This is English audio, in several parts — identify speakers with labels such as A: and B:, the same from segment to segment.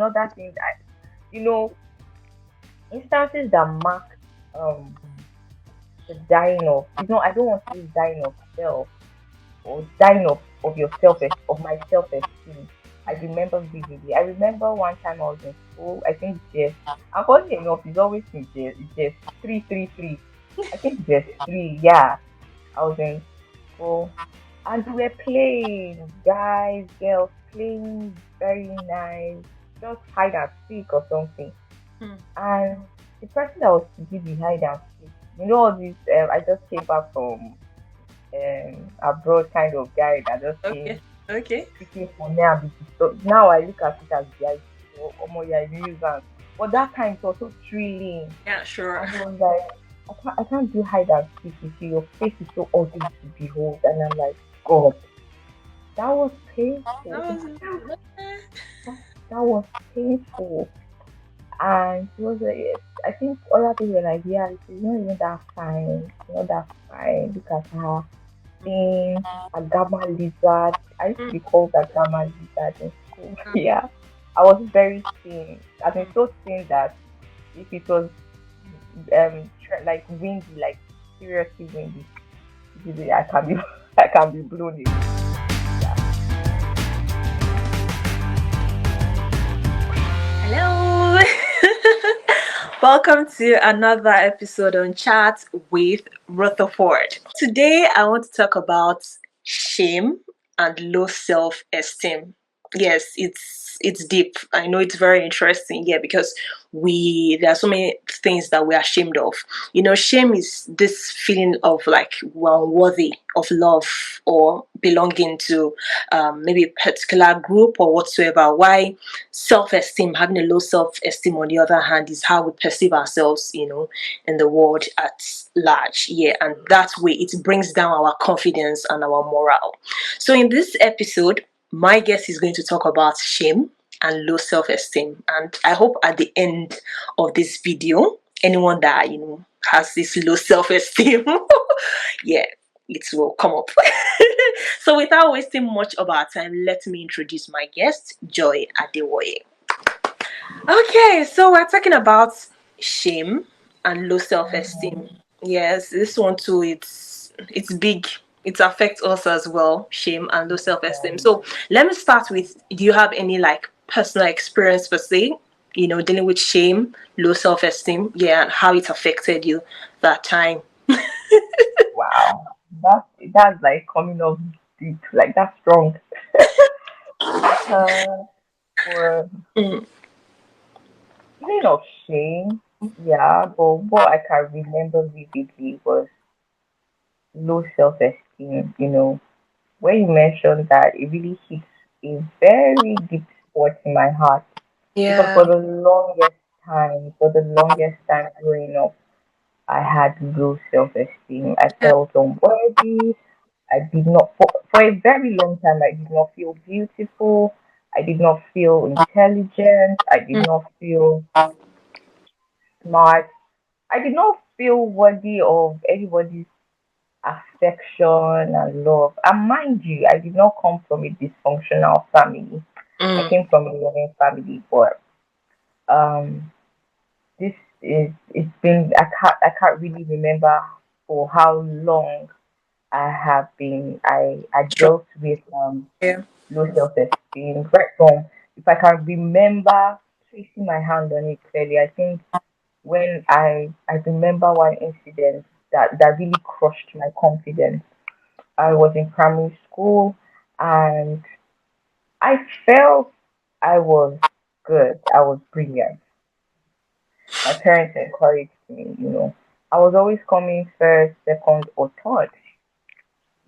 A: another thing that you know instances that mark um the dying of I don't want to say dying of self or dying of your of my self-esteem. I remember vividly. I remember one time I was in school, I think just I'm funny enough, it's always in just 333. I think just three, yeah. I was in school and we were playing, guys, girls playing very nice, just hide and seek or something.
B: Mm.
A: And the person that was to give the hide and seek, all this I just came back from abroad kind of guy that just
B: Okay.
A: came
B: Okay.
A: speaking for me and so now I look at it as yeah, yeah, nuisance. But that time it was so thrilling.
B: Yeah, sure.
A: And he was like, I can't do hide and seek with you. Your face is so ugly to behold. And I'm like, God, that was
B: That
A: painful.
B: was
A: That was painful. And he was like, I think other people were like, yeah, she's not even that fine. She's not that fine. Look at her thin, a gamma lizard. I used to
B: Mm,
A: be called a gamma lizard in school. Yeah. I was very thin. I mean, so thin that if it was like windy, like seriously windy, I can be I can be blown away. Yeah.
B: hello. Welcome to another episode on Chat with Rutherford. Today, I want to talk about shame and low self-esteem. Yes, it's deep. I know it's very interesting, yeah, because there are so many things that we're ashamed of. Shame is this feeling of like we're unworthy of love or belonging to maybe a particular group or whatsoever. Why self-esteem, having a low self-esteem, on the other hand, is how we perceive ourselves, in the world at large. Yeah, and that way it brings down our confidence and our morale. So in this episode, my guest is going to talk about shame and low self-esteem. And I hope at the end of this video, anyone that has this low self-esteem, yeah, it will come up. So without wasting much of our time, let me introduce my guest, Joy Adewoye. Okay, so we're talking about shame and low self-esteem.
A: Mhm.
B: Yes, this one too, it's big. It affects us as well, shame and low self-esteem.
A: Um,
B: So let me start with, do you have any like personal experience per se, dealing with shame, low self-esteem, yeah, and how it affected you that time?
A: wow. That's like coming up deep, like that's strong. Uh, for
B: Mm,
A: feeling of shame, yeah, but what I can remember vividly was low self-esteem. When you mentioned that, it really hits a very deep spot in my heart because
B: yeah.
A: for the longest time growing up, I had low self-esteem. I
B: Yeah.
A: felt unworthy. I did not, for a very long time, I did not feel beautiful. I did not feel intelligent. I did
B: Mm,
A: not feel smart. I did not feel worthy of anybody's affection and love. And mind you, I did not come from a dysfunctional family. I
B: mm,
A: came from a loving family, but um, this I can't really remember for how long I
B: sure.
A: dealt with
B: Yeah.
A: low self esteem right from if I can remember tracing my hand on it clearly. I think when I remember one incident that really crushed my confidence. I was in primary school and I felt I was good. I was brilliant. My parents encouraged me. I was always coming first, second, or third.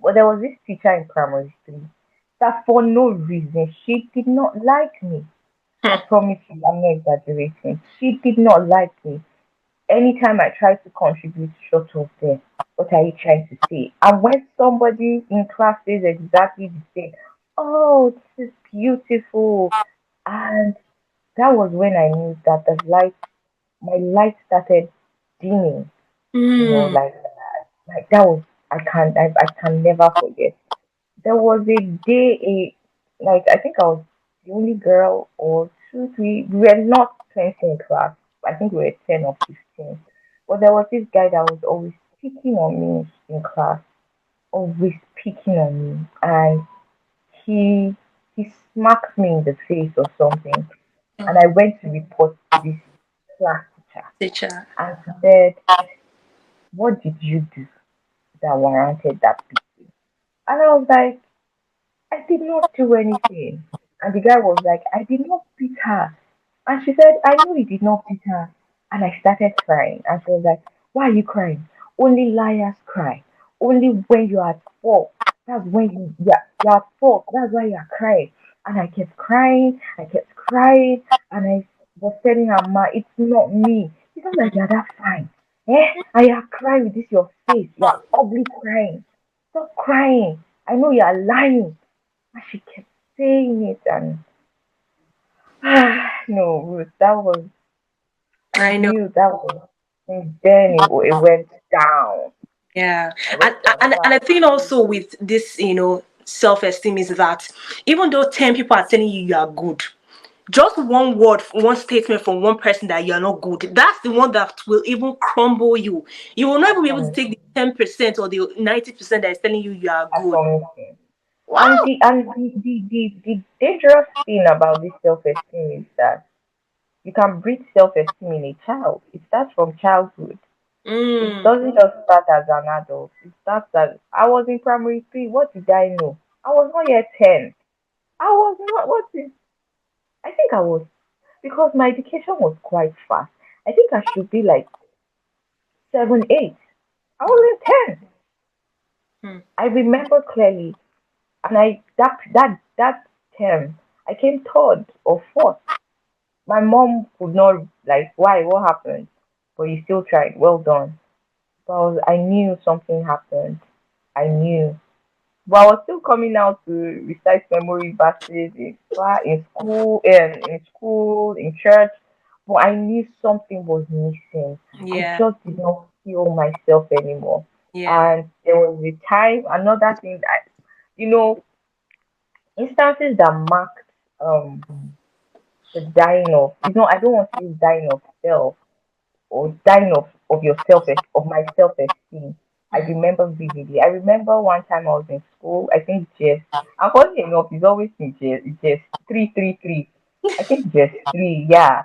A: But there was this teacher in primary three that for no reason she did not like me. I
B: Hmm.
A: promise you, I'm not exaggerating. She did not like me. Anytime I try to contribute short of there, what are you trying to say? And when somebody in class says exactly the same, oh, this is beautiful. And that was when I knew that my light started dimming,
B: Mm,
A: like that was, I can never forget. There was a day, like, I think I was the only girl or two, three. We were not 20 in class. I think we were 10 or 15. But there was this guy that was always picking on me in class, always picking on me, and he he smacked me in the face or something, and I
B: Mm.
A: went to report to this class teacher,
B: Teacher.
A: and she said, "What did you do that warranted that beating?" And I was like, "I did not do anything." And the guy was like, "I did not beat her." And she said, "I know you did not beat her." And I started crying. And she was like, "Why are you crying? Only liars cry. Only when you are at fault. That's when you're at fault. That's why you are crying." And I kept crying. I kept crying. And I was telling her, "Ma, it's not me. It's not like you're that fine. Eh? And you are crying with this your face. You are ugly crying. Stop crying. I know you are lying." And she kept saying it. And no, Ruth, that was I
B: I know.
A: knew that was, and then it went down.
B: Yeah.
A: I
B: And
A: went to
B: and
A: another
B: I think also with this, self-esteem is that even though 10 people are telling you you are good, just one word, one statement from one person that you're not good, that's the one that will even crumble you. You will not even be able to
A: atomic,
B: take the 10% or the 90% that is telling you you are good.
A: atomic thing. And
B: Wow.
A: the dangerous thing about this self esteem is that you can breed self esteem in a child. It starts from childhood. It
B: Mm.
A: doesn't just start as an adult. It starts as I was in primary three. What did I know? I was not yet 10. I was not. What is? I think I was because my education was quite fast. I think I should be like 7, 8. I
B: Mm.
A: wasn't 10.
B: Mm.
A: I remember clearly, and that term, I came third or fourth. My mom could not like why what happened, but you still tried. Well done. But I knew something happened. I knew, but I was still coming out to recite memory verses in church. But I knew something was missing. I
B: Yeah.
A: just did not feel myself anymore.
B: Yeah.
A: And there was a time, another thing that you know, instances that marked um the dying of I don't want to use dying of self or dying of yourself of my self esteem. I
B: Mm.
A: remember vividly. I remember one time I was in school, I think just and funny enough, it's always in just 333. I think just three, yeah.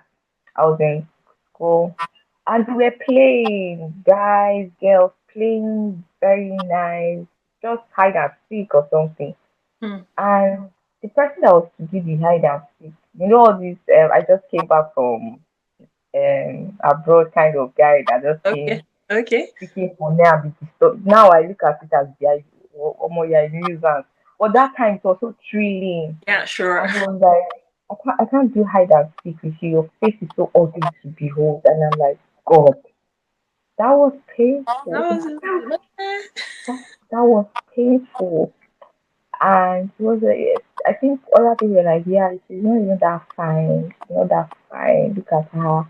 A: I was in school and we were playing, guys, girls playing very nice, just hide and seek or something.
B: Mm.
A: And the person that was to do the hide and seek, all this, I just came back from abroad kind of guy that just
B: Okay.
A: came
B: Okay.
A: speaking for me and be disturbed. Now I look at it as the almost yeah, nuisance. But that time it was so thrilling.
B: Yeah, sure.
A: And he was like, I can't do hide and seek with you. Your face is so ugly to behold. And I'm like, God, that was
B: That
A: painful.
B: was
A: That, that was painful. And she was like, I think other people were like, yeah, she's not even that fine. She's not that fine. Look at her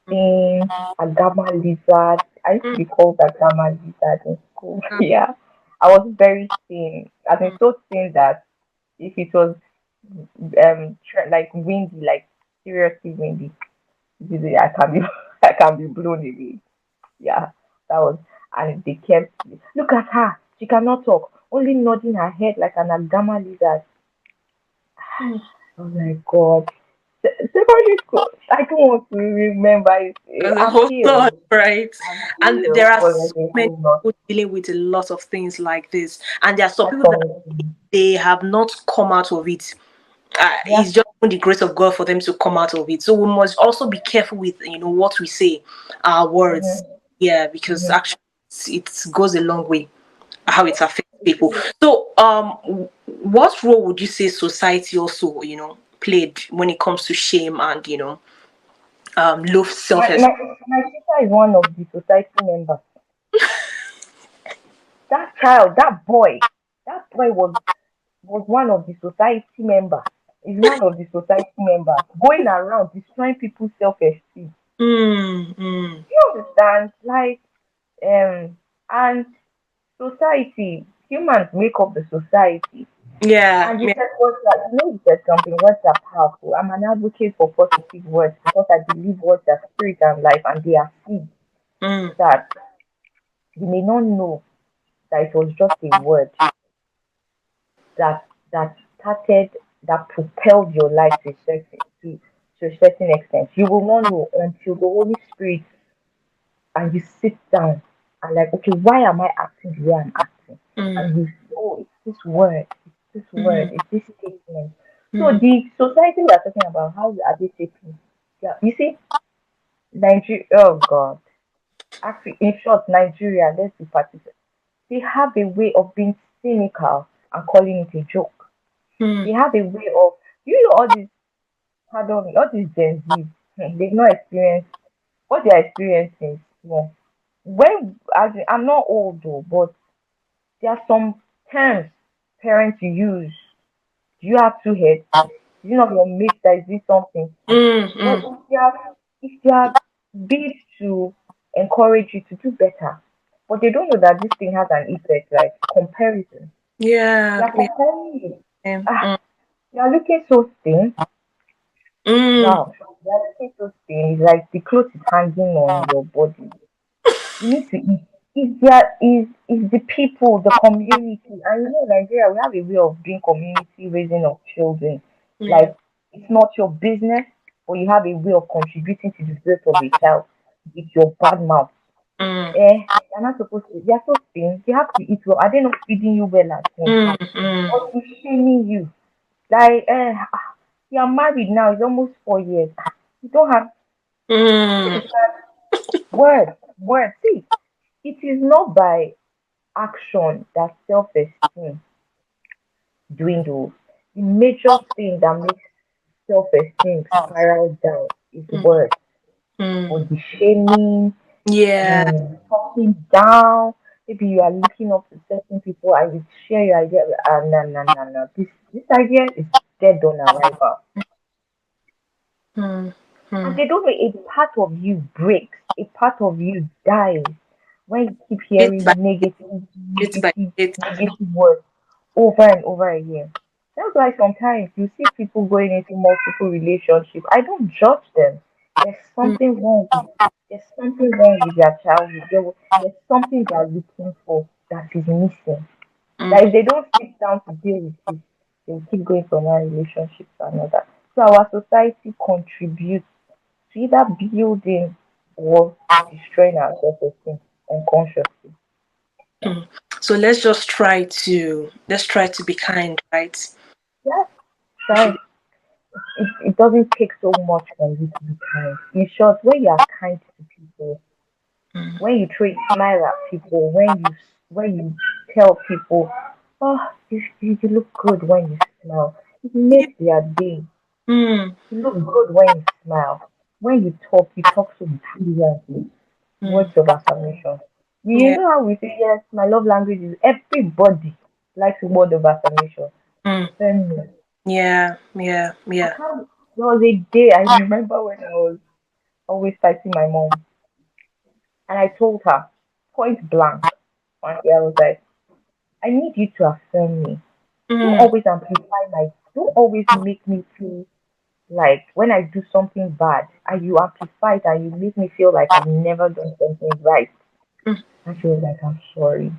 B: Mm.
A: thin, a gamma lizard. I used to
B: Mm.
A: be called a gamma lizard in school.
B: Mm.
A: Yeah. I was very thin. I mean,
B: Mm.
A: so thin that if it was like windy, like seriously windy, I can be I can be blown away. Yeah, that was and they kept look at her. She cannot talk, only nodding her head like an agama lizard.
B: Mm.
A: Oh my god. Secondary school. I don't want to remember it.
B: There's a whole lot,
A: Until
B: right? And
A: until
B: there are
A: was
B: so
A: like a
B: many
A: whole lot.
B: people dealing with a lot of things like this, and there are some
A: That's
B: people that
A: all.
B: they have not come out of it.
A: Yeah.
B: It's just the grace of God for them to come out of it. So we must also be careful with what we say, our words.
A: Mm-hmm.
B: Yeah, because
A: Mm-hmm.
B: actually it goes a long way how it affects people. So what role would you say society also played when it comes to shame and low
A: My,
B: self-esteem?
A: my my sister is one of the society members. That boy was one of the society members. Is one of the society members going around destroying people's self esteem.
B: Mm, mm,
A: You understand? Like and society, humans make up the society.
B: Yeah.
A: And you
B: Yeah.
A: said words that, you said something, words are powerful. I'm an advocate for positive words because I believe words are spirit and life and they are seeds
B: Mm,
A: that you may not know that it was just a word that started, that propelled your life to a certain extent. You will not know until the Holy Spirit and you sit down and like, okay, why am I acting the way I'm acting?
B: mm,
A: And you, oh, it's this word,
B: mm,
A: it's this statement. So
B: mm,
A: the society we are talking about, how are they shaping? Yeah, you see, Nigeria. Oh God, actually, in short, Nigeria. Let's be particular. They have a way of being cynical and calling it a joke. They
B: mm,
A: have a way of, all these, pardon me, all these Gen Z, they've not experienced what they are experiencing. Well, I'm not old though, but there are some terms parents use. Do you have two heads? Do you know your mate that is doing something?
B: mm,
A: But
B: mm.
A: if they are bid to encourage you to do better, but they don't know that this thing has an effect, like comparison. They
B: Yeah.
A: are
B: Yeah.
A: comparing you.
B: Mm,
A: Ah, you are looking so thin.
B: mm,
A: Wow, you are looking so thin. It's like the clothes is hanging on your body. You need to eat. Is the people, the community, and Nigeria, we have a way of doing community raising of children.
B: yeah.
A: Like it's not your business, but you have a way of contributing to the growth of a child with your bad mouth.
B: Mm,
A: They're not supposed to. They're so thin. They have to eat well. Are they not feeding you well at home?
B: mm, mm,
A: Or is shaming you? Like, you're married now. It's almost 4 years. You don't have. This
B: mm,
A: is word. See, it is not by action that self-esteem dwindles. The major thing that makes self-esteem spiral down is
B: mm,
A: words, or
B: mm.
A: the shaming,
B: Yeah.
A: the talking down. Maybe you are looking up to certain people and you share your idea. No, no, no, no. This idea is dead on arrival.
B: Mm,
A: And
B: mm.
A: they don't know a part of you breaks, a part of you dies when you keep
B: Bit by
A: hearing
B: bit by bit.
A: negative words over and over again. That's why sometimes you see people going into multiple relationships. I don't judge them. There's
B: Mm,
A: something wrong with there's something wrong with their childhood. There's something they are looking for that is missing. That
B: mm,
A: if they don't sit down to deal with it, they'll keep going from one relationship to another. So our society contributes to either building or destroying our self-esteem unconsciously. Yeah.
B: mm. So let's try to be kind, right?
A: Yeah,
B: We should
A: try. It doesn't take so much from you to be kind. In short, when you are kind to people,
B: be.
A: when you throw a smile at people, when you tell people, oh, you look good when you smile, it
B: Yeah.
A: makes their day.
B: Mm,
A: You look good when you smile. When you talk so brilliantly.
B: mm.
A: Words of affirmation. You
B: Yeah.
A: know how we say, yes, my love language is everybody likes a word of affirmation.
B: Mm.
A: Affirm me.
B: Yeah. Yeah.
A: I
B: Yeah.
A: can't, there was a day I remember when I was always fighting my mom, and I told her point blank one day, I was like, I need you to affirm me.
B: Mm,
A: Don't always make me feel like when I do something bad, and you amplify it and you make me feel like I've never done something right.
B: mm,
A: And she was like, I'm sorry.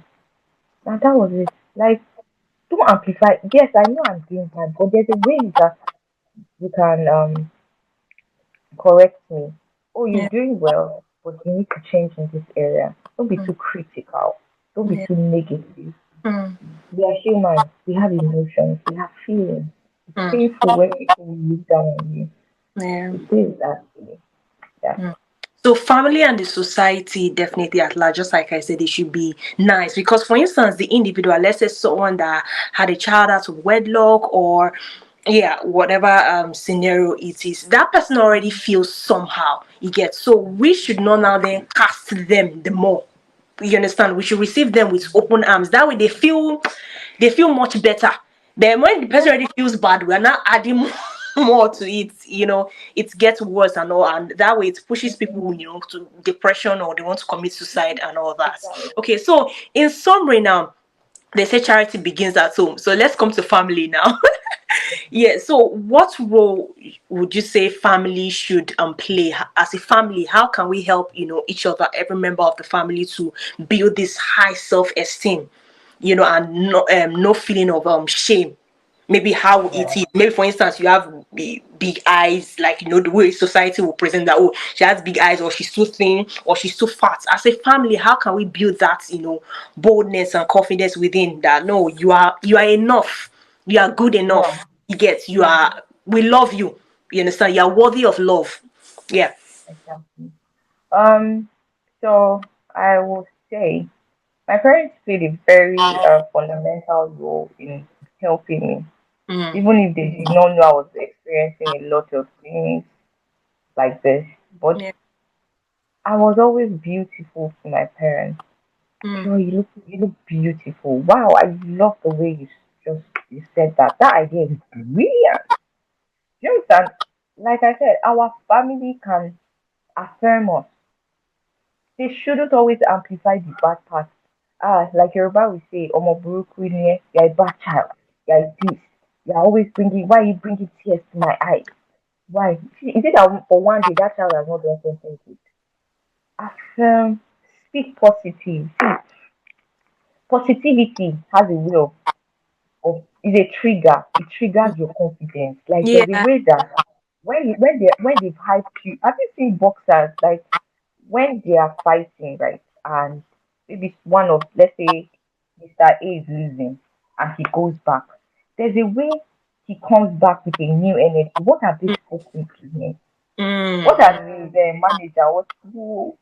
A: And that was it. Like, don't amplify. Yes, I know I'm doing bad, but there's a way you can correct me. Oh, you're
B: yeah.
A: doing well, but you need to change in this area. Don't be
B: Mm,
A: too critical. Don't be
B: yeah.
A: too negative.
B: Mm,
A: We are humans. We have emotions. We have feelings. It's
B: mm,
A: painful when people look down on you.
B: yeah.
A: It is actually. Yeah.
B: Mm. So family and the society definitely at large, just like I said, it should be nice because, for instance, the individual, let's say someone that had a child out of wedlock or yeah, whatever scenario it is, that person already feels somehow. You get so we should not now then cast them the more. You understand? We should receive them with open arms. That way they feel much better. Then when the person already feels bad, we are not adding more, more to it. It gets worse and all, and that way it pushes people, to depression or they want to commit suicide and all that. Okay, so in summary now, They say charity begins at home. So let's come to family now. Yeah. So what role would you say family should play as a family? How can we help each other, every member of the family, to build this high self-esteem, and no feeling of shame? Maybe how it
A: Yeah.
B: is. Maybe for instance, you have big eyes, like the way society will present that. Oh, she has big eyes, or she's too thin, or she's too fat. As a family, how can we build that boldness and confidence within that? No, you are enough. You are good
A: Yeah.
B: enough. You get. You are. We love you. You understand? You are worthy of love. Yeah.
A: Exactly. Um. So I will say my parents played a very fundamental role in helping me,
B: Mm.
A: even if they did not know I was experiencing a lot of things like this. But
B: Yeah.
A: I was always beautiful to my parents.
B: Mm.
A: Sure, you look beautiful. Wow, I love the way you said that. That idea is brilliant. You understand? Like I said, our family can affirm us. They shouldn't always amplify the bad parts. Like Yoruba will say, Omo buruku ni, you're a bad child. You're this. You're always bringing, why are you bringing tears to my eyes? Why? Is it that for one day that child has not done something good? Affirm, speak positive. See, positivity has a way of is a trigger. It triggers your confidence. Like there's a
B: Yeah.
A: way that when they've hyped you, have you seen boxers like when they are fighting, right? And maybe one of, let's say, Mr. A is losing and he goes back. There's a way he comes back with a new energy. What have they spoken to him?
B: Mm.
A: What has his manager,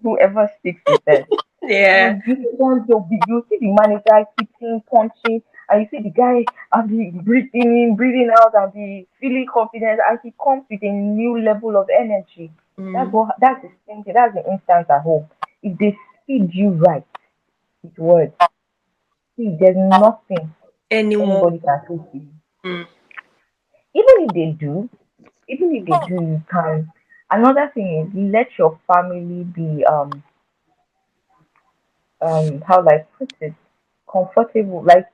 A: whoever sticks with them?
B: Yeah.
A: You see the manager hitting, punching, and you see the guy and be breathing in, breathing out, and be feeling confident, and he comes with a new level of energy.
B: Mm.
A: That's the thing. That's the instance at home. If they feed you right with words, see, there's nothing
B: Anyone.
A: anybody can say to you.
B: Mm.
A: Even if they do, you can. Another thing is let your family be how like put it comfortable. Like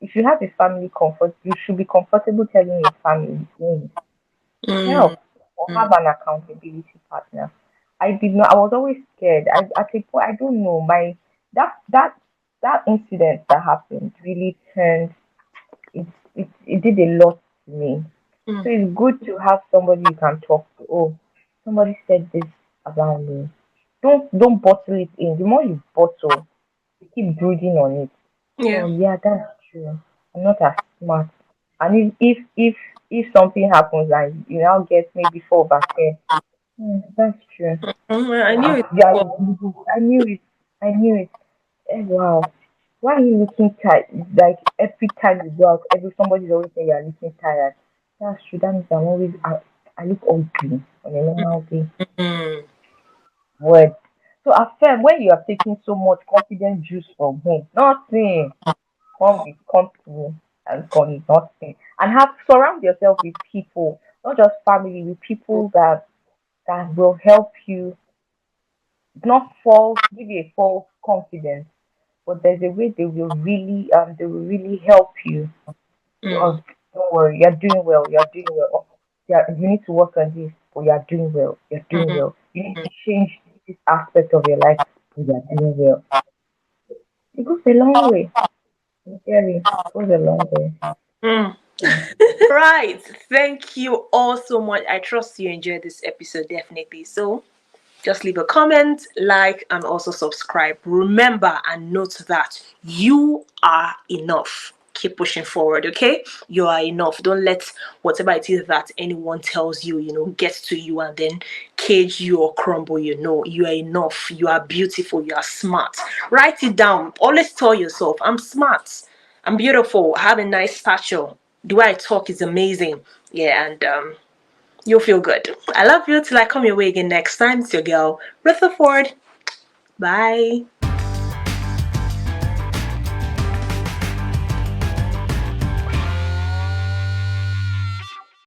A: if you have a family comfort, you should be comfortable telling your family things,
B: Mm.
A: help, or have an accountability partner. I did not. I was always scared. I at a point I don't know my that that that incident that happened really turned it did a lot to me.
B: Mm.
A: So it's good to have somebody you can talk to. Oh, somebody said this about me. Don't bottle it in. The more you bottle, you keep brooding on it.
B: Yeah.
A: Oh yeah, that's true. I'm not as smart. And if something happens and you now get maybe 4/10, that's true.
B: I knew
A: Yeah,
B: it.
A: yeah, I knew it. I knew it. Wow. Why are you looking tired? Like every time you go out, every somebody's always saying you're looking tired. That's true. That means I look ugly on a normal day.
B: Mm.
A: Word. So affirm when you are taking so much confident juice from home. Nothing. Come to me and come nothing. And have surround yourself with people, not just family, with people that will help you not fall, give you a false confidence, but there's a way they will really help you.
B: Mm.
A: Oh, don't worry, you're doing well, you're doing well. Oh, yeah, you need to work on this, but you're doing well, you're doing
B: Mm.
A: well. You need to change this aspect of your life, but you're doing well. It goes a long way. Sincerely, it goes a long way.
B: Mm.
A: Yeah.
B: Right. Thank you all so much. I trust you enjoyed this episode definitely. So just leave a comment, like, and also subscribe. Remember and note that you are enough. Keep pushing forward, okay? You are enough. Don't let whatever it is that anyone tells you, get to you and then cage you or crumble you. No, you are enough. You are beautiful. You are smart. Write it down. Always tell yourself, I'm smart. I'm beautiful. I have a nice stature. The way I talk is amazing. Yeah, and you'll feel good. I love you till I come your way again next time. It's your girl, Rutherford. Bye.